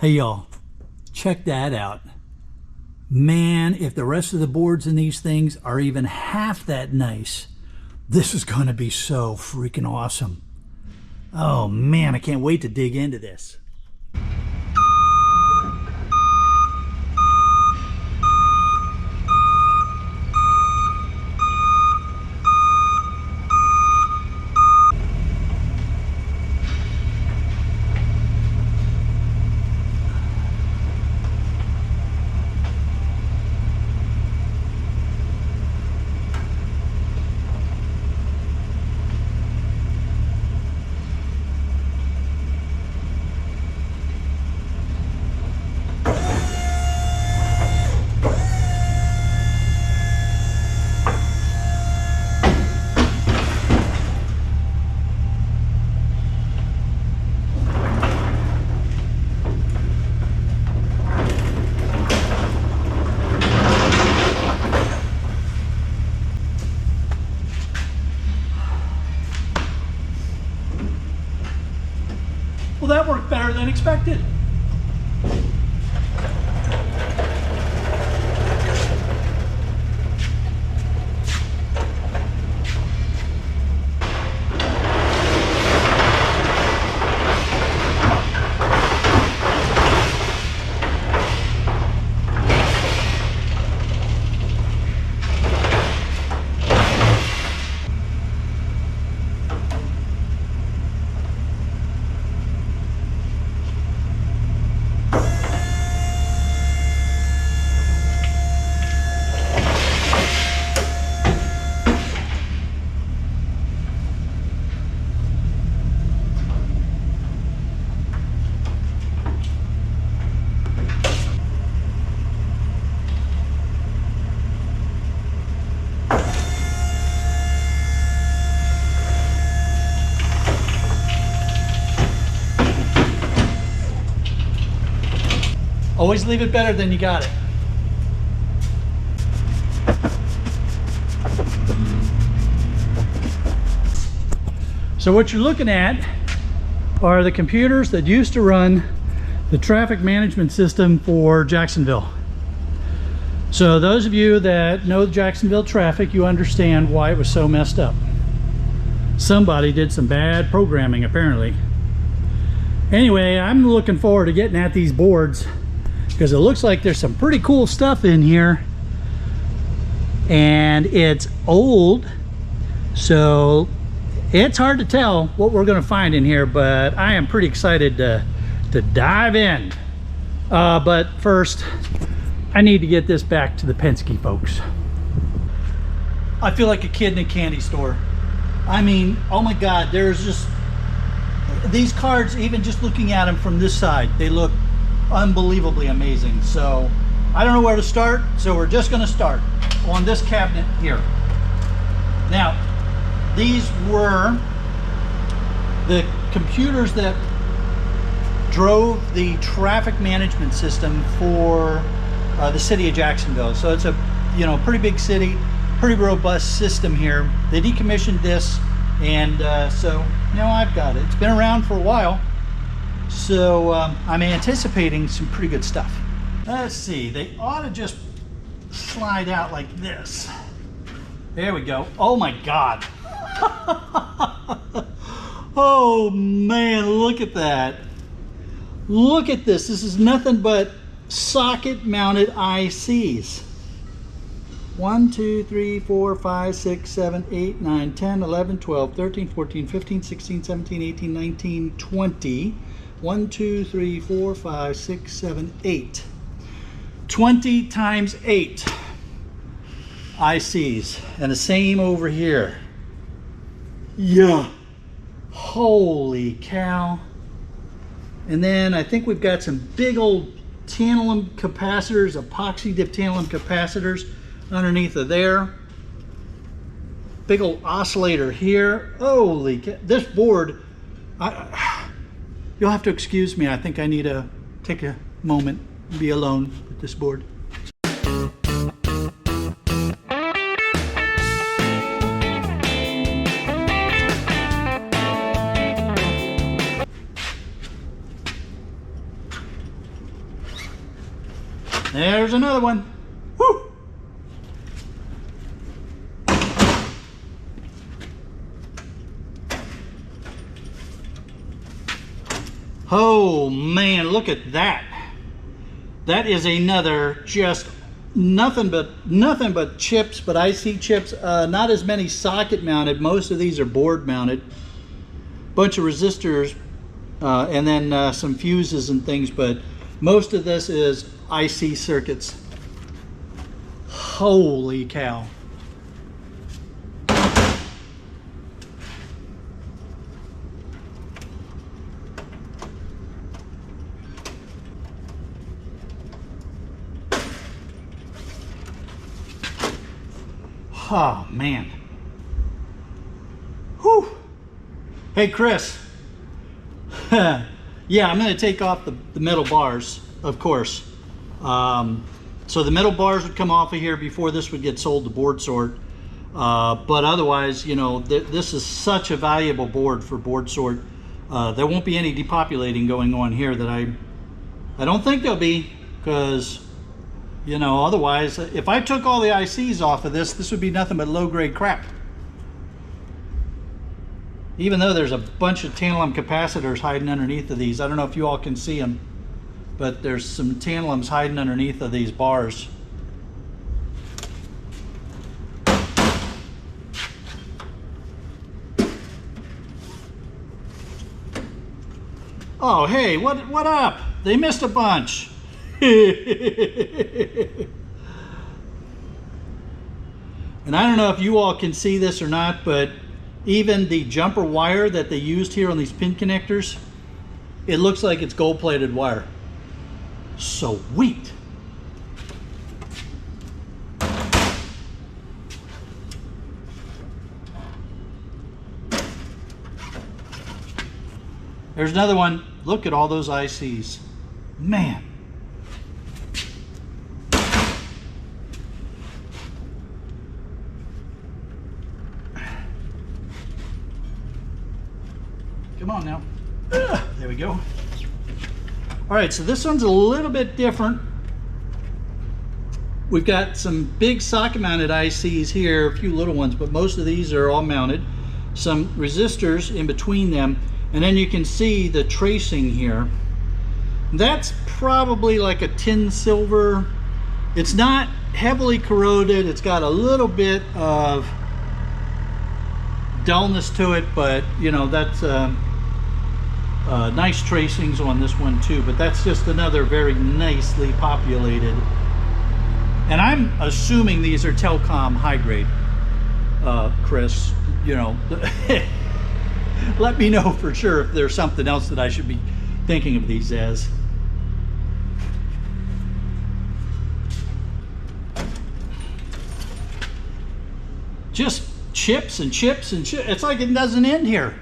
Hey y'all, check that out. Man, if the rest of the boards in these things are even half that nice, this is going to be so freaking awesome. Oh man, I can't wait to dig into this. Well, that worked better than expected. Always leave it better than you got it. So what you're looking at are the computers that used to run the traffic management system for Jacksonville. So those of you that know Jacksonville traffic, you understand why it was so messed up. Somebody did some bad programming apparently. Anyway, I'm looking forward to getting at these boards because it looks like there's some pretty cool stuff in here, and it's old, so it's hard to tell what we're going to find in here, but I am pretty excited to dive in. But first, I need to get this back to the Penske folks. I feel like a kid in a candy store. I mean, oh my God, there's just these cards, even just looking at them from this side, they look unbelievably amazing. So I don't know where to start, so we're just going to start on this cabinet here. Now, these were the computers that drove the traffic management system for the city of Jacksonville. So it's a pretty big city, pretty robust system here. They decommissioned this, and so now I've got it. It's been around for a while. So I'm anticipating some pretty good stuff. Let's see, they ought to just slide out like this. There we go. Oh my God. Oh man, look at that. Look at this. This is nothing but socket mounted ICs. 1, 2, 3, 4, 5, 6, 7, 8, 9, 10, 11, 12, 13, 14, 15, 16, 17, 18, 19, 20. 1, 2, 3, 4, 5, 6, 7, 8. 20 times 8 ICs. And the same over here. Yeah. Holy cow. And then I think we've got some big old tantalum capacitors, epoxy dip tantalum capacitors underneath of there. Big old oscillator here. Holy cow. This board, you'll have to excuse me. I think I need to take a moment and be alone with this board. There's another one. Woo! Oh man, look at that. That is another just nothing but chips, but IC chips. Not as many socket mounted. Most of these are board mounted. Bunch of resistors and then some fuses and things, but most of this is IC circuits. Holy cow. Oh man. Whew. Hey Chris. Yeah, I'm going to take off the metal bars, of course. So the metal bars would come off of here before this would get sold to board sort. But otherwise, you know, this is such a valuable board for board sort. There won't be any depopulating going on here that I don't think there'll be, because, you know, otherwise, if I took all the ICs off of this would be nothing but low-grade crap. Even though there's a bunch of tantalum capacitors hiding underneath of these. I don't know if you all can see them, but there's some tantalums hiding underneath of these bars. Oh, hey, what up? They missed a bunch. And I don't know if you all can see this or not, but even the jumper wire that they used here on these pin connectors, it looks like it's gold-plated wire. Sweet. There's another one. Look at all those ICs. Man. Come on now. There we go. All right, so this one's a little bit different. We've got some big socket mounted ICs here, a few little ones, but most of these are all mounted. Some resistors in between them, and then you can see the tracing here. That's probably like a tin silver. It's not heavily corroded. It's got a little bit of dullness to it, but you know, that's nice tracings on this one too, but that's just another very nicely populated. And I'm assuming these are Telcom high grade, Chris, you know. Let me know for sure if there's something else that I should be thinking of these as. Just chips and chips and chips. It's like it doesn't end here.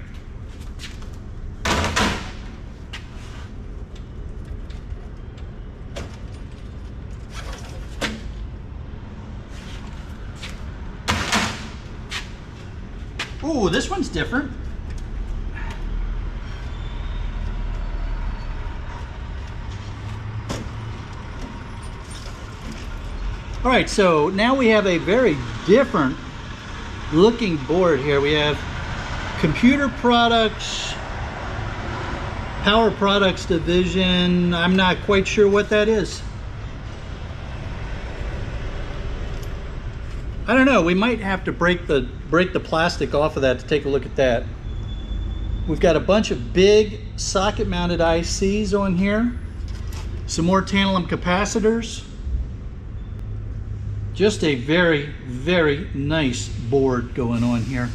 Ooh, this one's different. All right, so now we have a very different looking board here. We have computer products, power products division. I'm not quite sure what that is. I don't know, we might have to break the plastic off of that to take a look at that. We've got a bunch of big socket mounted ICs on here. Some more tantalum capacitors. Just a very, very nice board going on here.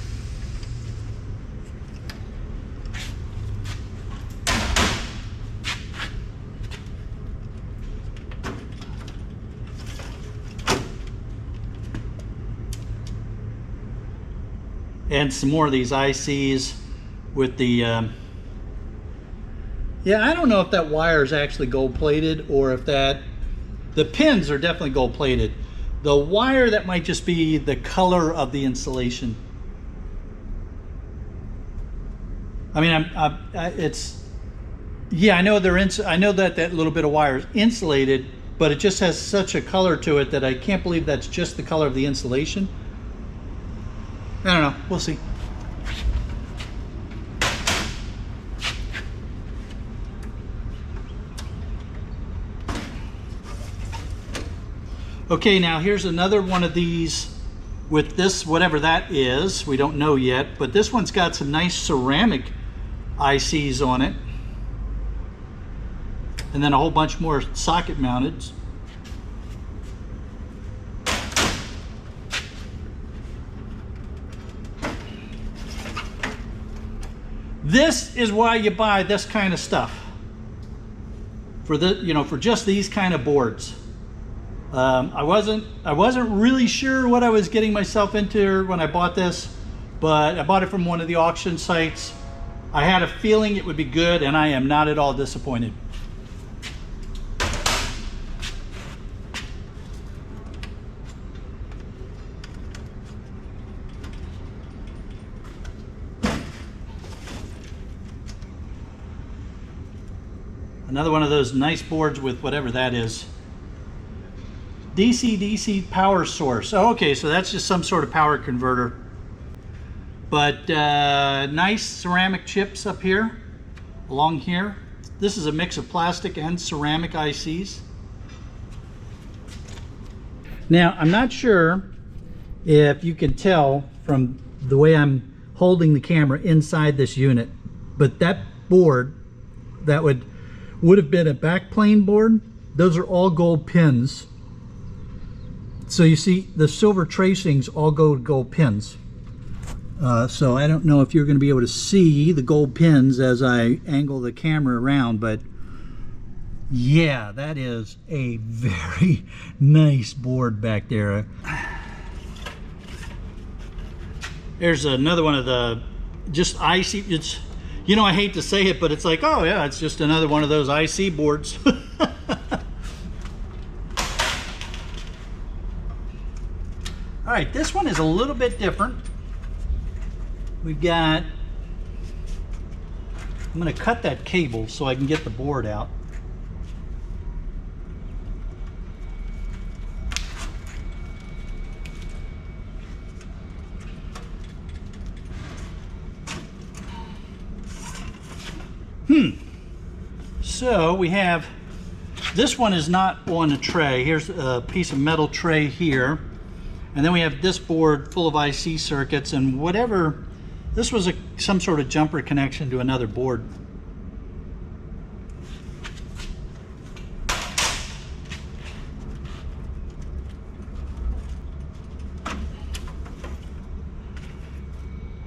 And some more of these ICs with the yeah, I don't know if that wire is actually gold plated or if the pins are definitely gold plated. The wire, that might just be the color of the insulation. I mean, it's, yeah, I know I know that little bit of wire is insulated, but it just has such a color to it that I can't believe that's just the color of the insulation. I don't know, we'll see. Okay, now here's another one of these with this, whatever that is, we don't know yet, but this one's got some nice ceramic ICs on it. And then a whole bunch more socket mounted. This is why you buy this kind of stuff. For the, you know, for just these kind of boards. I wasn't really sure what I was getting myself into when I bought this, but I bought it from one of the auction sites. I had a feeling it would be good, and I am not at all disappointed. Another one of those nice boards with whatever that is. DC power source. Oh, okay, so that's just some sort of power converter. But nice ceramic chips up here, along here. This is a mix of plastic and ceramic ICs. Now, I'm not sure if you can tell from the way I'm holding the camera inside this unit, but that board, that would have been a backplane board. Those are all gold pins. So you see the silver tracings all go to gold pins. So I don't know if you're going to be able to see the gold pins as I angle the camera around, but yeah, that is a very nice board back there. There's another one of the just IC, it's, you know, I hate to say it, but it's like, oh yeah, it's just another one of those IC boards. All right, this one is a little bit different. We've got, I'm gonna cut that cable so I can get the board out. So we have, this one is not on a tray. Here's a piece of metal tray here. And then we have this board full of IC circuits and whatever, this was some sort of jumper connection to another board.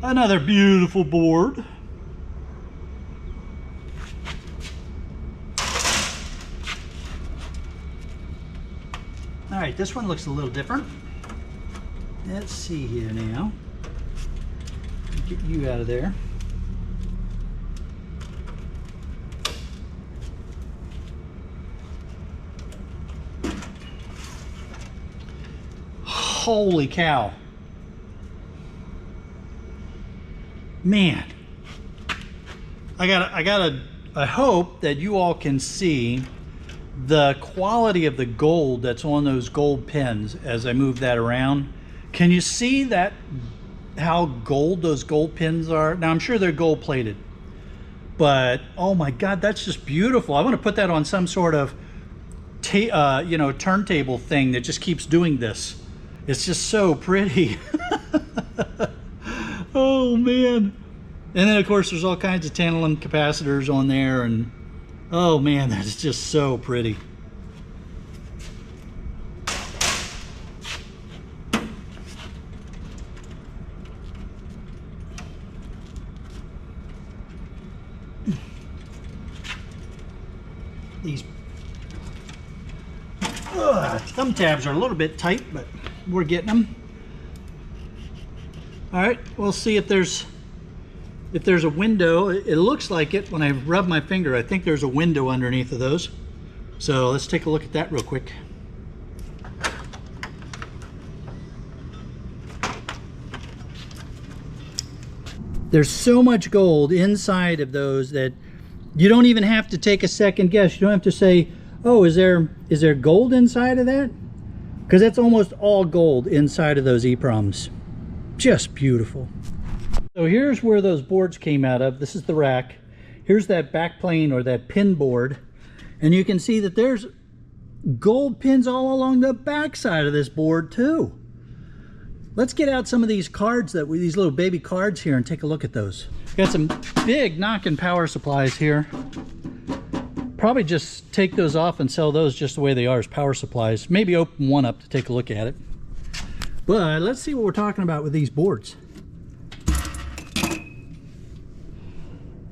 Another beautiful board. All right, this one looks a little different. Let's see here now. Get you out of there. Holy cow. Man. I hope that you all can see the quality of the gold that's on those gold pins as I move that around. Can you see that, how gold those gold pins are? Now I'm sure they're gold plated, but oh my God, that's just beautiful. I want to put that on some sort of you know, turntable thing that just keeps doing this. It's just so pretty. Oh man. And then of course there's all kinds of tantalum capacitors on there, and oh man, that's just so pretty. These thumb tabs are a little bit tight, but we're getting them. All right, we'll see if there's a window. It looks like it when I rub my finger. I think there's a window underneath of those. So let's take a look at that real quick. There's so much gold inside of those that you don't even have to take a second guess. You don't have to say, Oh, is there gold inside of that? Because that's almost all gold inside of those EPROMs. Just beautiful. So here's where those boards came out of. This is the rack. Here's that backplane or that pin board. And you can see that there's gold pins all along the back side of this board too. Let's get out some of these cards, these little baby cards here, and take a look at those. Got some big knocking power supplies here. Probably just take those off and sell those just the way they are as power supplies. Maybe open one up to take a look at it. But let's see what we're talking about with these boards.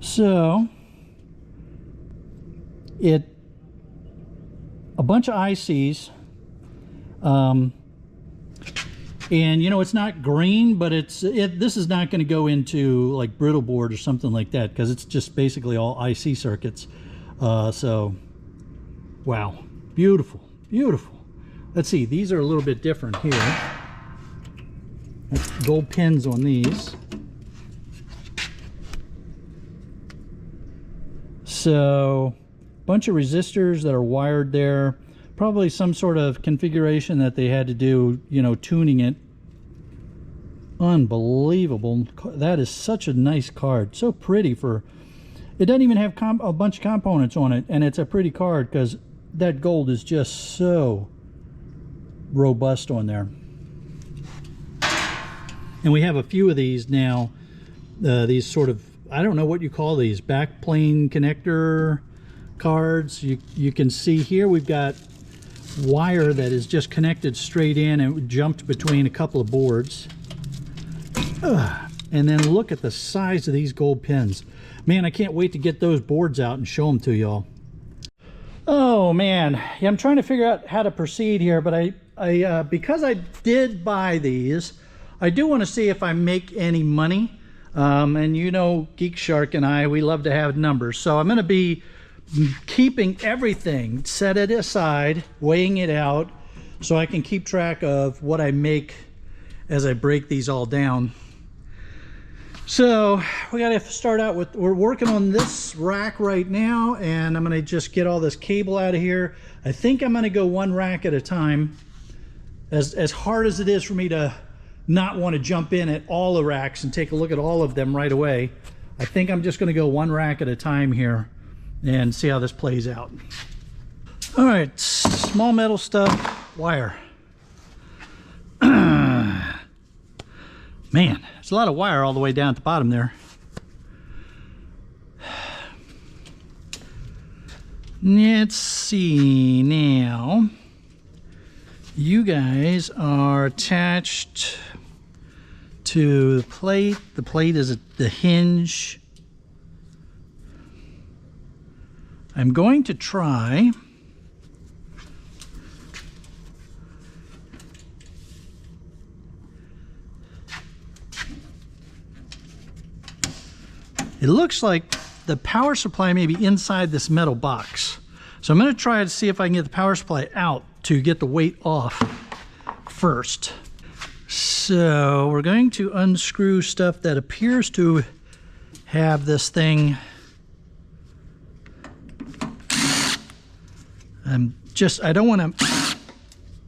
So a bunch of ICs, and you know, it's not green, but this is not going to go into like brittle board or something like that, because it's just basically all IC circuits. So wow, beautiful, beautiful. Let's see, these are a little bit different here. Gold pins on these. So bunch of resistors that are wired there, probably some sort of configuration that they had to do, you know, tuning it. Unbelievable. That is such a nice card, so pretty. For it doesn't even have a bunch of components on it, and it's a pretty card because that gold is just so robust on there. And we have a few of these now, these sort of, I don't know what you call these, backplane connector cards. You can see here we've got wire that is just connected straight in and jumped between a couple of boards. And then look at the size of these gold pins. Man, I can't wait to get those boards out and show them to y'all. Oh man, yeah, I'm trying to figure out how to proceed here, but I because I did buy these, I do want to see if I make any money. And you know, Geek Shark and I, we love to have numbers. So I'm going to be keeping everything, set it aside, weighing it out, so I can keep track of what I make as I break these all down. So we got to start out with, we're working on this rack right now, and I'm going to just get all this cable out of here. I think I'm going to go one rack at a time. As hard as it is for me to not want to jump in at all the racks and take a look at all of them right away, I think I'm just going to go one rack at a time here and see how this plays out. All right, small metal stuff, wire. Man, there's a lot of wire all the way down at the bottom there. Let's see now. You guys are attached to the plate. The plate is the hinge. I'm going to try it looks like the power supply may be inside this metal box. So I'm going to try to see if I can get the power supply out to get the weight off first. So we're going to unscrew stuff that appears to have this thing. I don't want to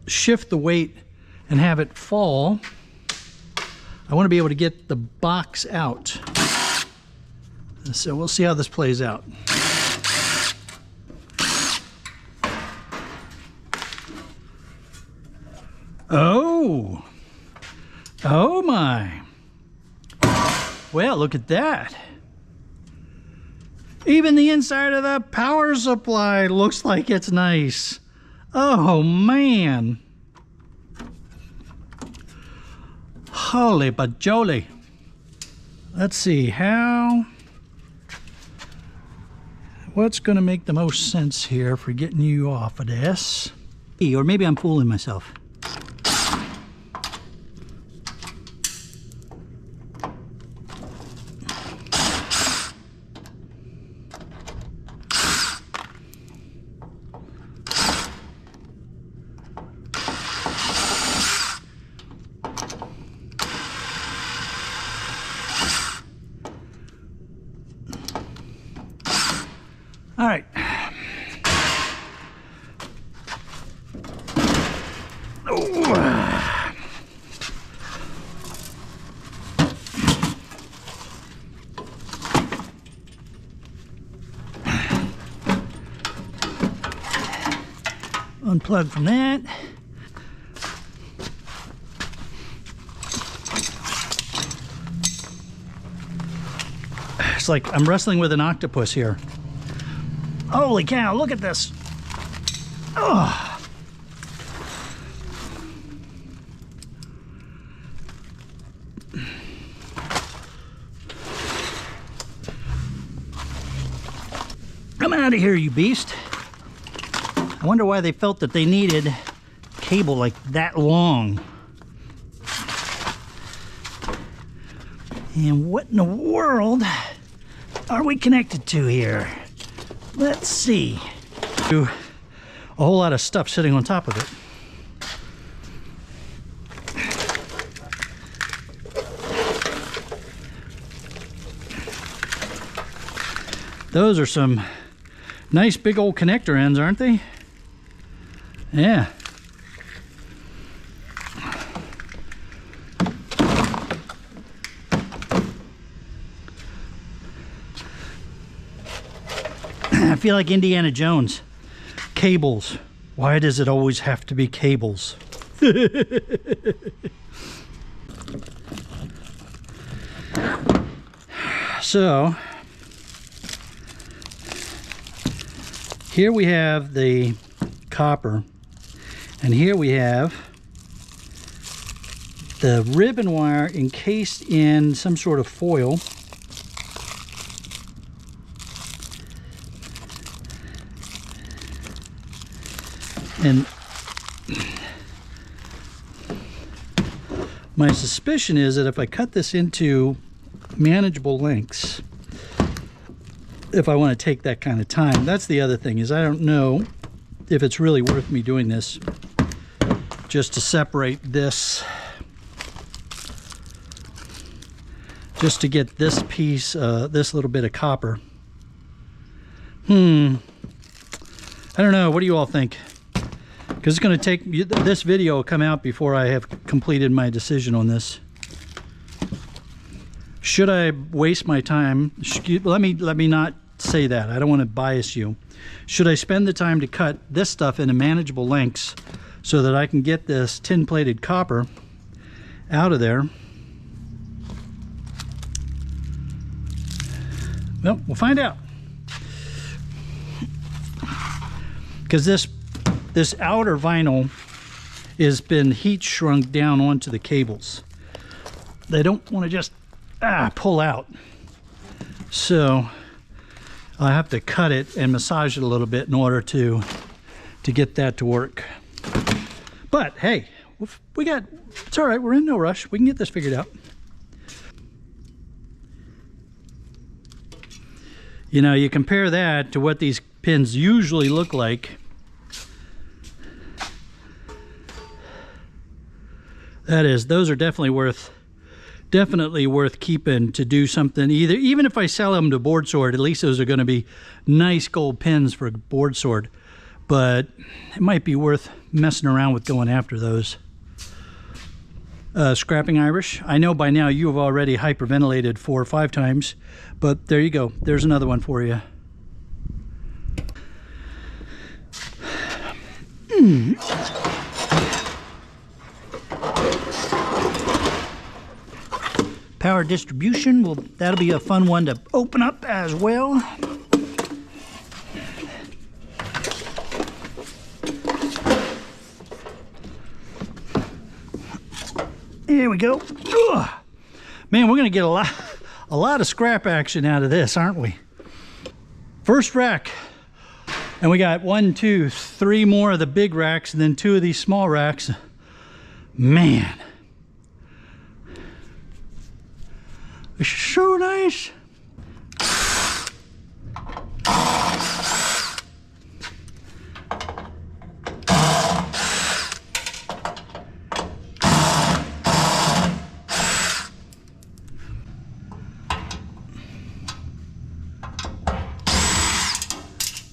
shift the weight and have it fall. I want to be able to get the box out. So we'll see how this plays out. Oh my. Well, look at that. Even the inside of the power supply looks like it's nice. Oh man. Holy bajoli. Let's see what's going to make the most sense here for getting you off of this. Or maybe I'm fooling myself. All right, Unplug from that. It's like I'm wrestling with an octopus here. Holy cow, look at this. Oh. Come out of here, you beast. I wonder why they felt that they needed cable like that long. And what in the world are we connected to here? Let's see. A whole lot of stuff sitting on top of it. Those are some nice big old connector ends, aren't they? Yeah. I feel like Indiana Jones. Cables. Why does it always have to be cables? So, here we have the copper, and here we have the ribbon wire encased in some sort of foil. And my suspicion is that if I cut this into manageable lengths, if I want to take that kind of time, that's the other thing, is I don't know if it's really worth me doing this just to separate this, just to get this piece, this little bit of copper. I don't know. What do you all think? Because it's going to take, this video will come out before I have completed my decision on this. Should I waste my time? Let me not say that. I don't want to bias you. Should I spend the time to cut this stuff into manageable lengths so that I can get this tin plated copper out of there? Well, we'll find out. Because this outer vinyl has been heat shrunk down onto the cables. They don't want to just pull out. So I have to cut it and massage it a little bit in order to get that to work. But hey, it's all right. We're in no rush. We can get this figured out. You know, you compare that to what these pins usually look like. Those are definitely worth keeping to do something. Even if I sell them to board sword, at least those are going to be nice gold pins for a board sword. But it might be worth messing around with going after those. Scrapping Irish. I know by now you have already hyperventilated 4 or 5 times, but there you go. There's another one for you. Power distribution, well, that'll be a fun one to open up as well. Here we go. Ugh. Man, we're gonna get a lot of scrap action out of this, aren't we? First rack, and we got 1, 2, 3 more of the big racks, and then 2 of these small racks. Man. It's so nice.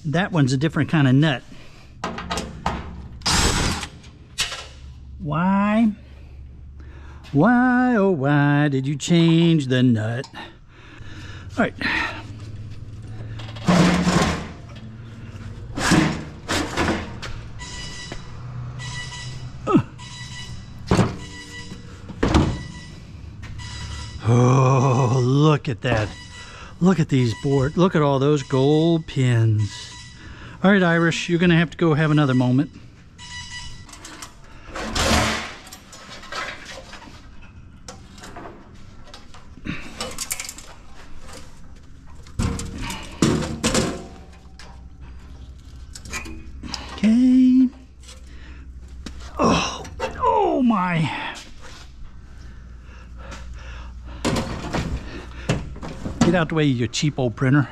That one's a different kind of nut. Why? Why, oh why did you change the nut? All right. look at that. Look at these boards. Look at all those gold pins. All right, Irish, you're gonna have to go have another moment. Okay. Oh my. Get out the way, you cheap old printer.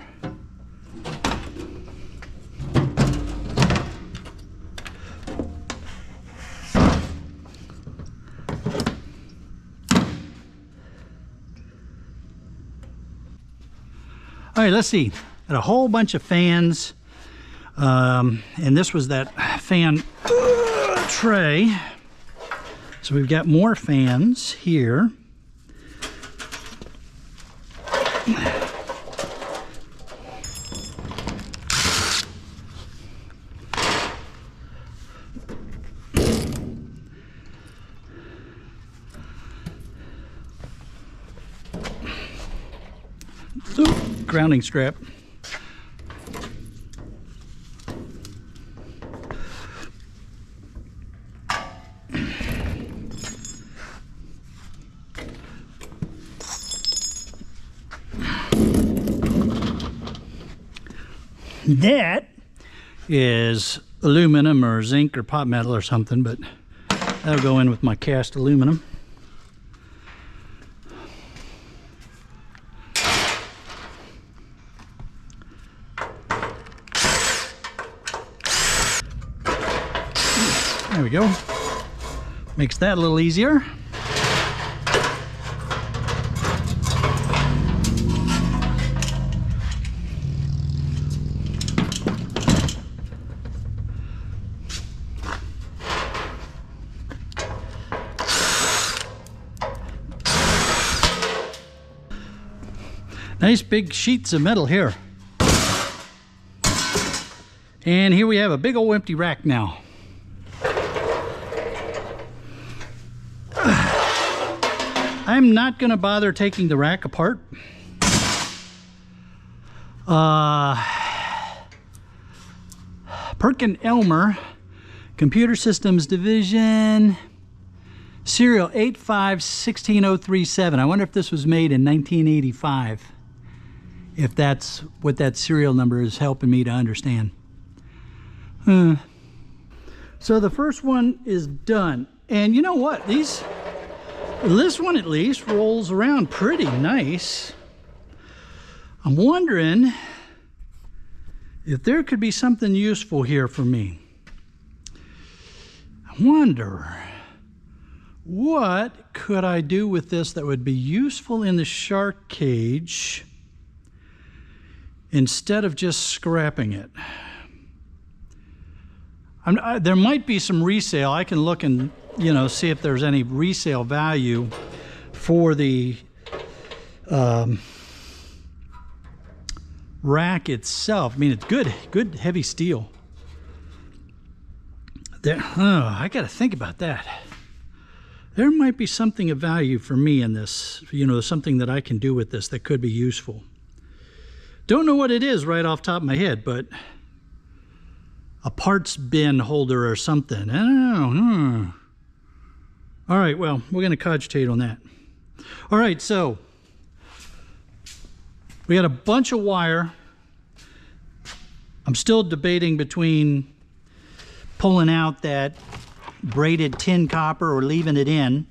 All right, let's see. Got a whole bunch of fans. And this was that fan tray. So we've got more fans here. Ooh, grounding strap. That is aluminum or zinc or pot metal or something, but that'll go in with my cast aluminum. There we go. Makes that a little easier. Nice big sheets of metal here. And here we have a big old empty rack now. I'm not going to bother taking the rack apart. Perkin-Elmer, Computer Systems Division, serial 8516037. I wonder if this was made in 1985. If that's what that serial number is helping me to understand. So the first one is done. And you know what? This one at least rolls around pretty nice. I'm wondering if there could be something useful here for me. I wonder, what could I do with this that would be useful in the shark cage instead of just scrapping it? There might be some resale. I can look and, you know, see if there's any resale value for the rack itself. I mean, it's good heavy steel. I got to think about that. There might be something of value for me in this, you know, something that I can do with this that could be useful. Don't know what it is right off the top of my head, but a parts bin holder or something. I don't know. All right, well, we're going to cogitate on that. All right, so we got a bunch of wire. I'm still debating between pulling out that braided tin copper or leaving it in.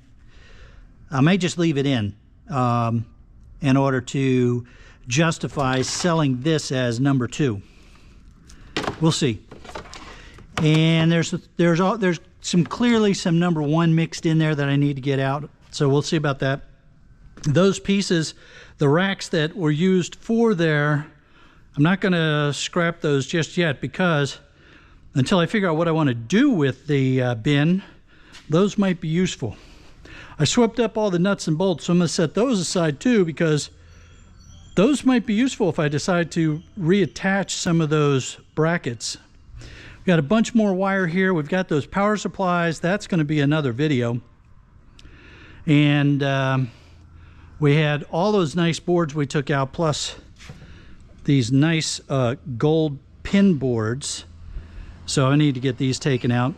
I may just leave it in order to justify selling this as number 2. We'll see. And there's clearly some number 1 mixed in there that I need to get out. So we'll see about that. Those pieces, the racks that were used for there, I'm not going to scrap those just yet, because until I figure out what I want to do with the bin, those might be useful. I swept up all the nuts and bolts, so I'm going to set those aside too, because those might be useful if I decide to reattach some of those brackets. We've got a bunch more wire here. We've got those power supplies. That's going to be another video. And We had all those nice boards we took out, plus these nice gold pin boards. So I need to get these taken out.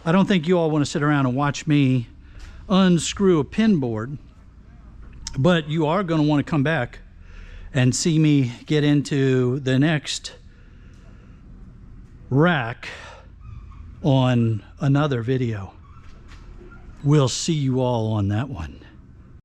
I don't think you all want to sit around and watch me unscrew a pin board, but you are going to want to come back and see me get into the next rack on another video. We'll see you all on that one.